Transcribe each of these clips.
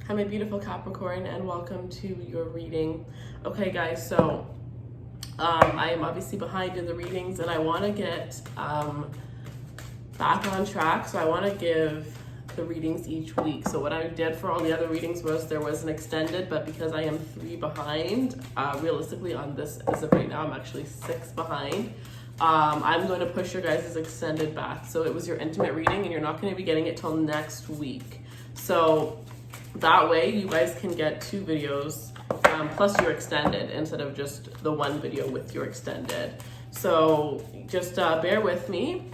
Hi, my beautiful Capricorn, and welcome to your reading. Okay, guys, so I am obviously behind in the readings, and I want to get back on track. So I want to give the readings each week. So what I did for all the other readings was there was an extended, but because I am 3 behind, realistically on this as of right now, I'm actually 6 behind. I'm going to push your guys' extended back. So it was your intimate reading, and you're not going to be getting it till next week. So that way you guys can get 2 videos plus your extended instead of just the 1 video with your extended. So just bear with me.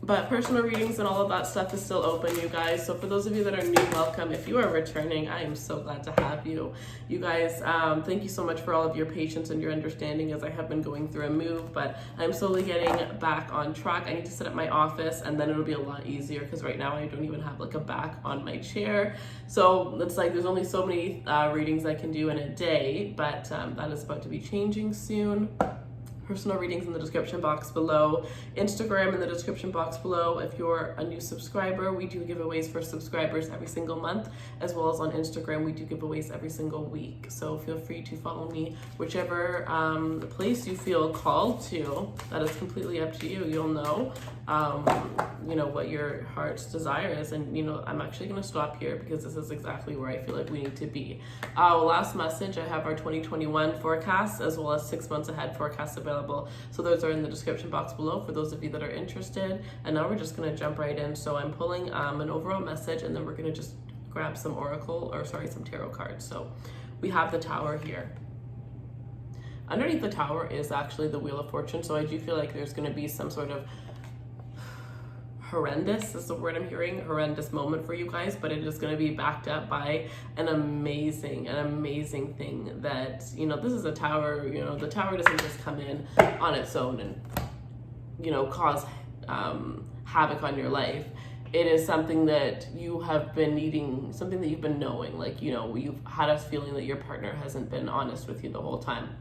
But personal readings and all of that stuff is still open, you guys. So for those of you that are new, welcome. If you are returning, I am so glad to have you. You guys, thank you so much for all of your patience and your understanding as I have been going through a move, but I'm slowly getting back on track. I need to set up my office, and then it'll be a lot easier because right now I don't even have like a back on my chair. So it's like there's only so many readings I can do in a day, but that is about to be changing soon. Personal readings in the description box below, Instagram in the description box below. If you're a new subscriber, we do giveaways for subscribers every single month, as well as on Instagram we do giveaways every single week. So feel free to follow me whichever place you feel called to. That is completely up to you. You'll know what your heart's desire is, and I'm actually going to stop here because this is exactly where I feel like we need to be. Last message, I have our 2021 forecasts as well as 6 months ahead forecasts available. So those are in the description box below for those of you that are interested. And now we're just going to jump right in. So I'm pulling an overall message, and then we're going to just grab some some tarot cards. So we have the Tower here. Underneath the Tower is actually the Wheel of Fortune. So I do feel like there's going to be some sort of horrendous is the word I'm hearing, horrendous moment for you guys, but it is going to be backed up by an amazing thing that, this is a tower. The tower doesn't just come in on its own and, cause havoc on your life. It is something that you have been needing, something that you've been knowing, like, you've had a feeling that your partner hasn't been honest with you the whole time.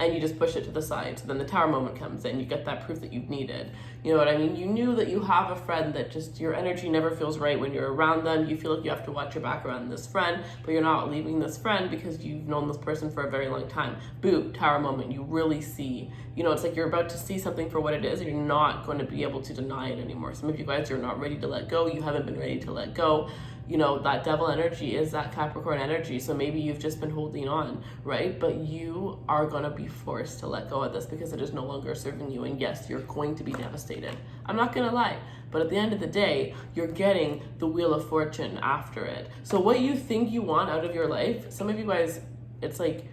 And you just push it to the side. So then the Tower moment comes in. You get that proof that you've needed. You know what I mean? You knew that you have a friend that just, your energy never feels right when you're around them. You feel like you have to watch your back around this friend, but you're not leaving this friend because you've known this person for a very long time. Boom, Tower moment. You really see, it's like you're about to see something for what it is, and you're not going to be able to deny it anymore. Some of you guys are not ready to let go. You haven't been ready to let go. That devil energy is that Capricorn energy. So maybe you've just been holding on, right? But you are going to be forced to let go of this because it is no longer serving you. And yes, you're going to be devastated. I'm not going to lie. But at the end of the day, you're getting the Wheel of Fortune after it. So what you think you want out of your life, some of you guys, it's like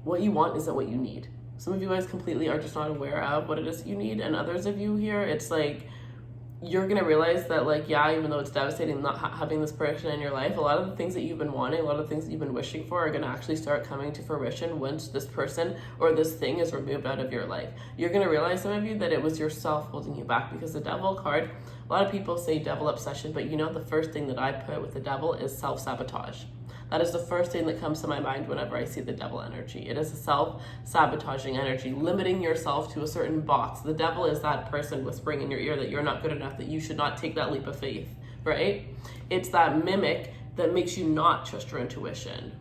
what you want isn't what you need. Some of you guys completely are just not aware of what it is you need. And others of you here, it's like, you're going to realize that, even though it's devastating not having this person in your life, a lot of the things that you've been wanting, a lot of the things that you've been wishing for are going to actually start coming to fruition once this person or this thing is removed out of your life. You're going to realize, some of you, that it was yourself holding you back, because the Devil card, a lot of people say devil obsession, but the first thing that I put with the Devil is self-sabotage. That is the first thing that comes to my mind whenever I see the Devil energy. It is a self-sabotaging energy, limiting yourself to a certain box. The Devil is that person whispering in your ear that you're not good enough, that you should not take that leap of faith, right? It's that mimic that makes you not trust your intuition.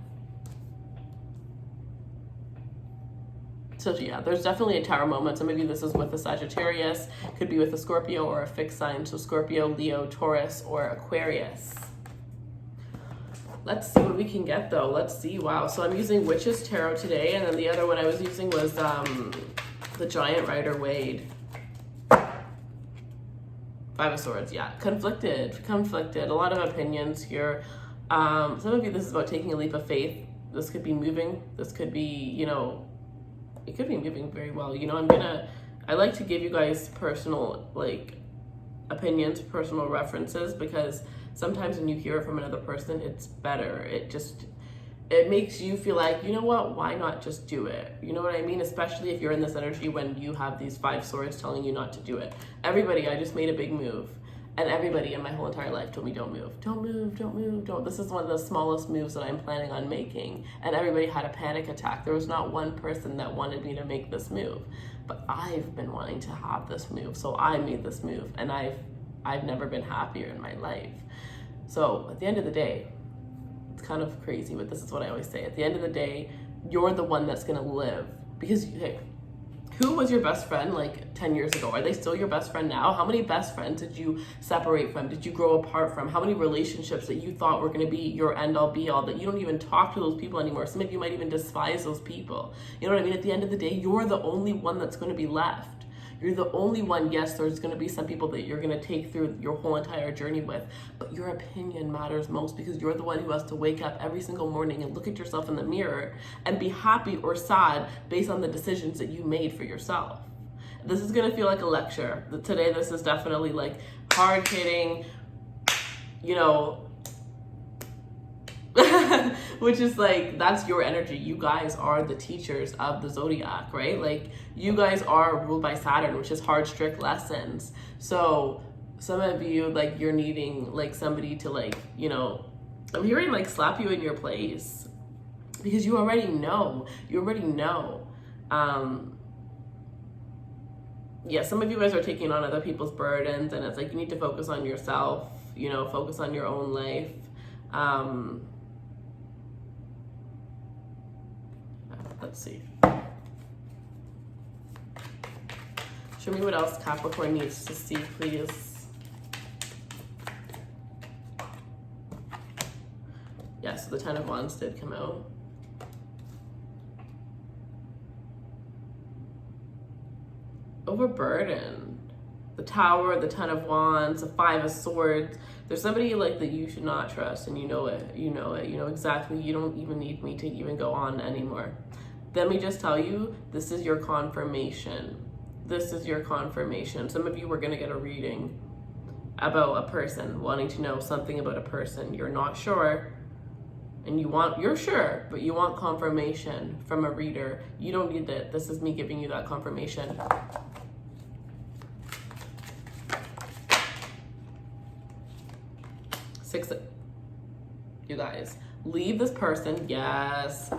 So yeah, there's definitely a Tower moment. Some of you, this is with a Sagittarius, could be with a Scorpio or a fixed sign. So Scorpio, Leo, Taurus, or Aquarius. Let's see what we can get though. Let's see. Wow. So I'm using Witch's Tarot today. And then the other one I was using was the Giant Rider Waite. 5 of Swords. Yeah. Conflicted. A lot of opinions here. Some of you, this is about taking a leap of faith. This could be moving. This could be, it could be moving very well. I like to give you guys personal, opinions, personal references, because sometimes when you hear it from another person, it's better. It makes you feel like, why not just do it? You know what I mean? Especially if you're in this energy when you have these 5 swords telling you not to do it. Everybody, I just made a big move. And everybody in my whole entire life told me, don't move, don't move, don't move, don't. This is one of the smallest moves that I'm planning on making. And everybody had a panic attack. There was not one person that wanted me to make this move. But I've been wanting to have this move. So I made this move. And I've never been happier in my life. So at the end of the day, it's kind of crazy, but this is what I always say. At the end of the day, you're the one that's gonna live. Because, hey, who was your best friend like 10 years ago? Are they still your best friend now? How many best friends did you separate from? Did you grow apart from? How many relationships that you thought were going to be your end all be all that you don't even talk to those people anymore? Some of you might even despise those people. You know what I mean? At the end of the day, you're the only one that's going to be left. You're the only one. Yes, there's going to be some people that you're going to take through your whole entire journey with, but your opinion matters most, because you're the one who has to wake up every single morning and look at yourself in the mirror and be happy or sad based on the decisions that you made for yourself. This is going to feel like a lecture. Today, this is definitely like hard hitting, you know, which is like, that's your energy. You guys are the teachers of the zodiac, right? Like, you guys are ruled by Saturn, which is hard, strict lessons. So some of you, like, you're needing like somebody to, like, you know, I'm hearing like slap you in your place, because you already know. Yeah, some of you guys are taking on other people's burdens, and it's like you need to focus on yourself, you know, focus on your own life. Let's see. Show me what else Capricorn needs to see, please. Yeah, so the Ten of Wands did come out. Overburdened. The Tower, the Ten of Wands, the Five of Swords. There's somebody like that you should not trust, and you know it. You know exactly. You don't even need me to even go on anymore. Let me just tell you, this is your confirmation. This is your confirmation. Some of you were going to get a reading about a person, wanting to know something about a person. You're not sure, and you're sure, but you want confirmation from a reader. You don't need that. This is me giving you that confirmation. You guys, leave this person. Yes.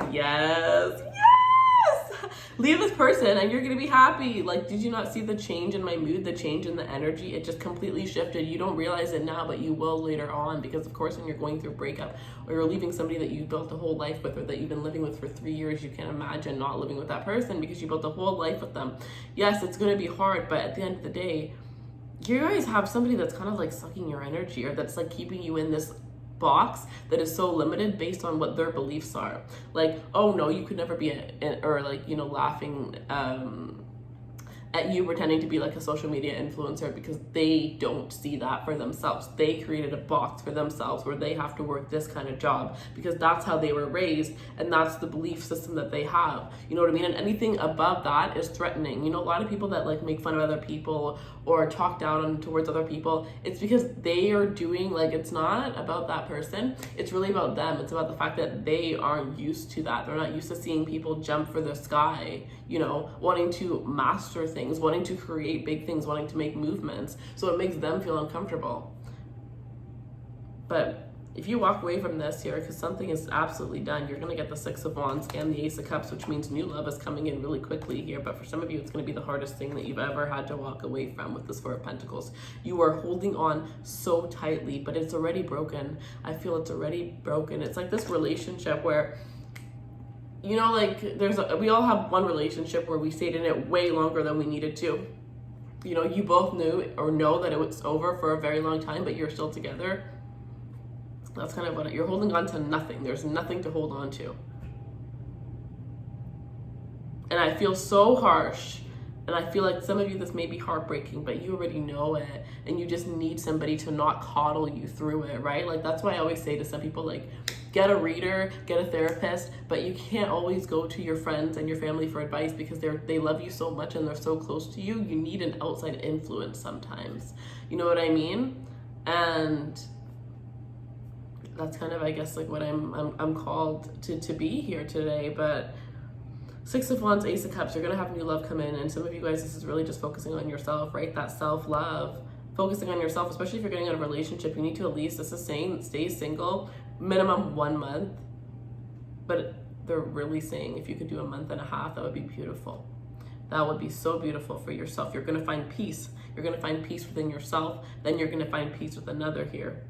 Leave this person and you're gonna be happy. Like, did you not see the change in my mood, the change in the energy? It just completely shifted. You don't realize it now, but you will later on, because of course when you're going through a breakup, or you're leaving somebody that you built a whole life with, or that you've been living with for 3 years, you can't imagine not living with that person because you built a whole life with them. Yes, it's gonna be hard, but at the end of the day, you guys have somebody that's kind of like sucking your energy, or that's like keeping you in this box that is so limited based on what their beliefs are. Like, oh no, you could never be or like, you know, laughing at you pretending to be like a social media influencer, because they don't see that for themselves. They created a box for themselves where they have to work this kind of job because that's how they were raised, and that's the belief system that they have. You know what I mean? And anything above that is threatening. You know, a lot of people that like make fun of other people or talk down towards other people, it's because they are doing, like, it's not about that person. It's really about them. It's about the fact that they aren't used to that. They're not used to seeing people jump for the sky, you know, wanting to master things, wanting to create big things, wanting to make movements. So it makes them feel uncomfortable. But if you walk away from this here, because something is absolutely done, you're going to get the Six of Wands and the Ace of Cups, which means new love is coming in really quickly here. But for some of you, it's going to be the hardest thing that you've ever had to walk away from with this Four of Pentacles. You are holding on so tightly, but it's already broken. I feel it's already broken. It's like this relationship where, you know, like we all have one relationship where we stayed in it way longer than we needed to. You know, you both knew or know that it was over for a very long time, but you're still together. That's kind of what you're holding on to. Nothing. There's nothing to hold on to. And I feel so harsh. And I feel like some of you, this may be heartbreaking, but you already know it. And you just need somebody to not coddle you through it, right? Like, that's why I always say to some people, like, get a reader, get a therapist, but you can't always go to your friends and your family for advice because they love you so much and they're so close to you. You need an outside influence sometimes. You know what I mean? And that's kind of, I guess, like what I'm called to be here today. But Six of Wands, Ace of Cups, you're gonna have new love come in, and some of you guys, this is really just focusing on yourself, right? That self-love, focusing on yourself, especially if you're getting out of a relationship. You need to at least, this is saying, stay single minimum 1 month, but they're really saying if you could do a month and a half, that would be beautiful. That would be so beautiful for yourself. You're gonna find peace. You're gonna find peace within yourself, then you're gonna find peace with another here.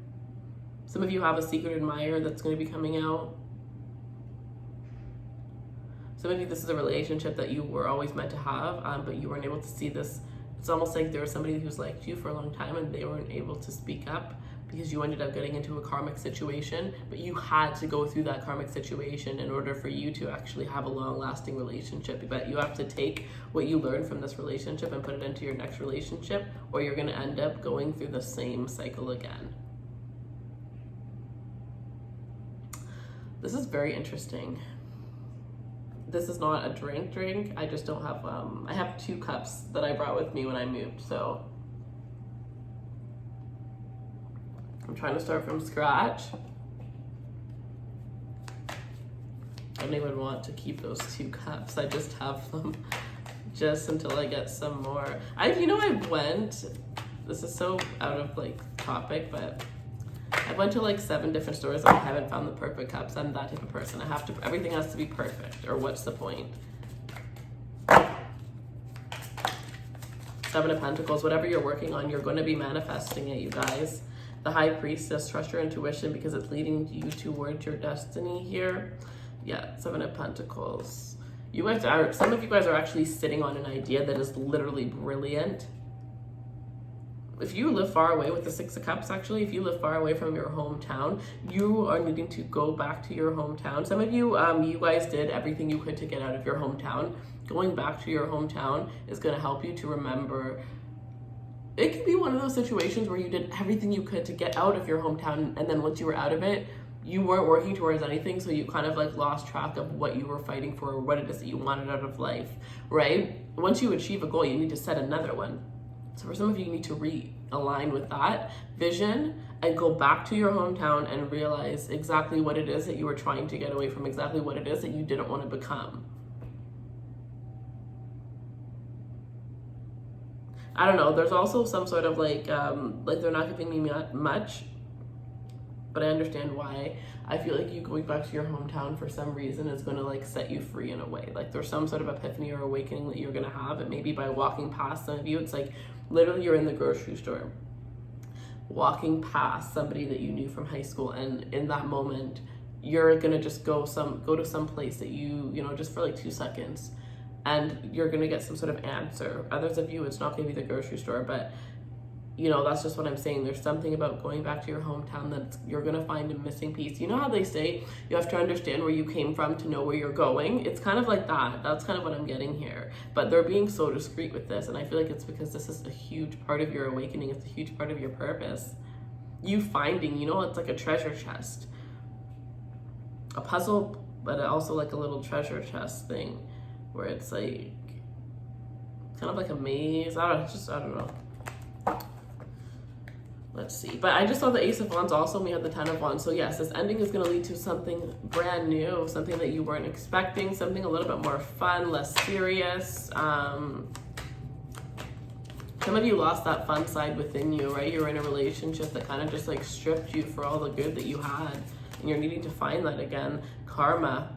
Some of you have a secret admirer that's going to be coming out. Some of you, this is a relationship that you were always meant to have, but you weren't able to see this. It's almost like there was somebody who's liked you for a long time and they weren't able to speak up because you ended up getting into a karmic situation, but you had to go through that karmic situation in order for you to actually have a long-lasting relationship. But you have to take what you learned from this relationship and put it into your next relationship, or you're going to end up going through the same cycle again. This is very interesting. This is not a drink. I just don't have, I have 2 cups that I brought with me when I moved, so I'm trying to start from scratch. I don't even want to keep those 2 cups. I just have them just until I get some more. I went, this is so out of like topic, but I went to like 7 different stores and I haven't found the perfect cups. I'm that type of person. Everything has to be perfect, or what's the point? 7 of Pentacles, whatever you're working on, you're going to be manifesting it, you guys. The High Priestess, trust your intuition because it's leading you towards your destiny here. Yeah, 7 of Pentacles. Some of you guys are actually sitting on an idea that is literally brilliant. If you live far away, with the 6 of Cups, actually, if you live far away from your hometown, you are needing to go back to your hometown. Some of you, you guys did everything you could to get out of your hometown. Going back to your hometown is going to help you to remember. It could be one of those situations where you did everything you could to get out of your hometown, and then once you were out of it, you weren't working towards anything, so you kind of like lost track of what you were fighting for, or what it is that you wanted out of life, right? Once you achieve a goal, you need to set another one. So for some of you, you need to realign with that vision and go back to your hometown and realize exactly what it is that you were trying to get away from, exactly what it is that you didn't want to become. I don't know. There's also some sort of like they're not giving me much, but I understand why. I feel like you going back to your hometown for some reason is going to like set you free in a way. Like there's some sort of epiphany or awakening that you're going to have. And maybe by walking past some of you, it's like literally you're in the grocery store, walking past somebody that you knew from high school. And in that moment, you're going to just go to some place that you just for like 2 seconds. And you're going to get some sort of answer. Others of you, it's not going to be the grocery store, but that's just what I'm saying. There's something about going back to your hometown that you're going to find a missing piece. You know how they say you have to understand where you came from to know where you're going? It's kind of like that. That's kind of what I'm getting here. But they're being so discreet with this. And I feel like it's because this is a huge part of your awakening. It's a huge part of your purpose. You finding, it's like a treasure chest. A puzzle, but also like a little treasure chest thing where it's like kind of like a maze. I don't know. Let's see. But I just saw the Ace of Wands also. We had the 10 of Wands. So yes, this ending is going to lead to something brand new, something that you weren't expecting, something a little bit more fun, less serious. Some of you lost that fun side within you, right? You were in a relationship that kind of just like stripped you for all the good that you had. And you're needing to find that again. Karma.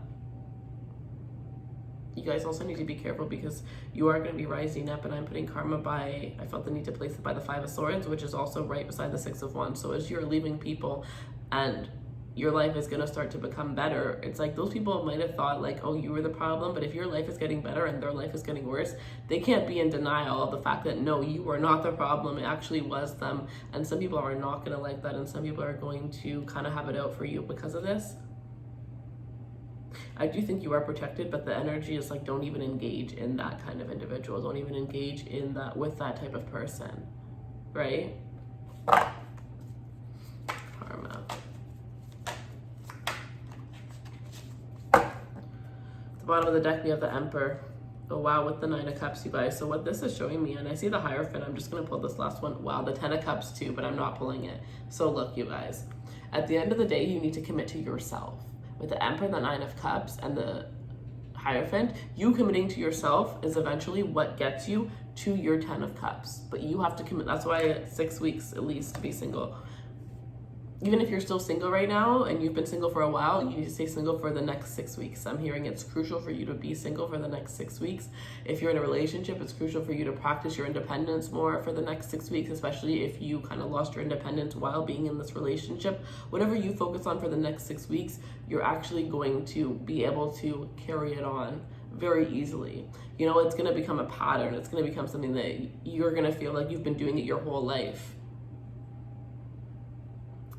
You guys also need to be careful because you are going to be rising up, and I'm putting karma I felt the need to place it by the 5 of Swords, which is also right beside the 6 of Wands. So as you're leaving people and your life is going to start to become better, it's like those people might have thought like, oh, you were the problem, but if your life is getting better and their life is getting worse, they can't be in denial of the fact that no, you were not the problem, it actually was them. And some people are not going to like that, and some people are going to kind of have it out for you because of this. I do think you are protected, but the energy is like, don't even engage in that kind of individual. Don't even engage in that with that type of person, right? Karma. At the bottom of the deck, we have the Emperor. Oh, wow, with the 9 of Cups, you guys. So what this is showing me, and I see the Hierophant. I'm just going to pull this last one. Wow, the 10 of Cups too, but I'm not pulling it. So look, you guys. At the end of the day, you need to commit to yourself. With the Emperor, the 9 of Cups, and the Hierophant, you committing to yourself is eventually what gets you to your 10 of Cups. But you have to commit. That's why 6 weeks at least to be single. even if you're still single right now and you've been single for a while, you need to stay single for the next 6 weeks. I'm hearing it's crucial for you to be single for the next 6 weeks. If you're in a relationship, it's crucial for you to practice your independence more for the next 6 weeks, especially if you kind of lost your independence while being in this relationship. Whatever you focus on for the next 6 weeks, you're actually going to be able to carry it on very easily. You know, it's going to become a pattern. It's going to become something that you're going to feel like you've been doing it your whole life.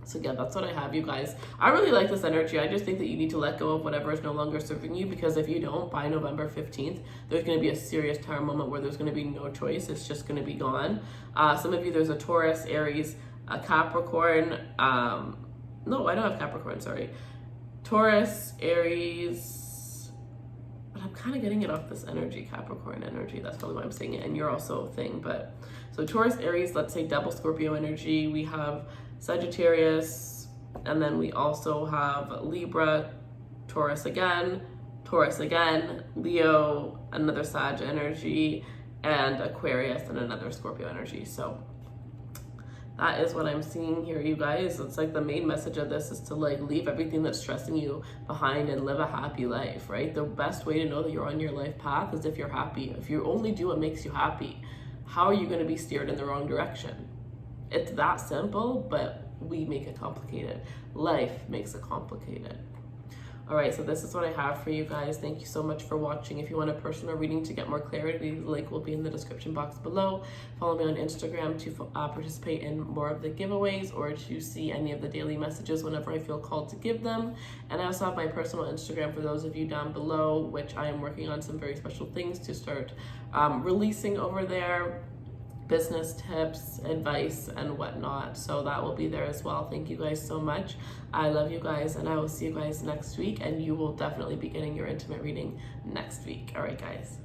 So yeah, that's what I have, you guys. I really like this energy. I just think that you need to let go of whatever is no longer serving you, because if you don't, by November 15th, there's going to be a serious tower moment where there's going to be no choice. It's just going to be gone. Some of you, there's a Taurus, Aries, a Capricorn. No, I don't have Capricorn, sorry. Taurus, Aries, but I'm kind of getting it off this energy, Capricorn energy. That's probably why I'm saying it. And you're also a thing, but so Taurus, Aries, let's say double Scorpio energy. We have Sagittarius, and then we also have Libra, Taurus again, Leo, another Sag energy, and Aquarius and another Scorpio energy. So that is what I'm seeing here, you guys. It's like the main message of this is to like leave everything that's stressing you behind and live a happy life, right? The best way to know that you're on your life path is if you're happy. If you only do what makes you happy, how are you going to be steered in the wrong direction? It's that simple, but we make it complicated. Life makes it complicated. All right, so this is what I have for you guys. Thank you so much for watching. If you want a personal reading to get more clarity, the link will be in the description box below. Follow me on Instagram to participate in more of the giveaways or to see any of the daily messages whenever I feel called to give them. And I also have my personal Instagram for those of you down below, which I am working on some very special things to start releasing over there. Business tips, advice, and whatnot. So that will be there as well. Thank you guys so much. I love you guys, and I will see you guys next week, and you will definitely be getting your intimate reading next week. All right, guys.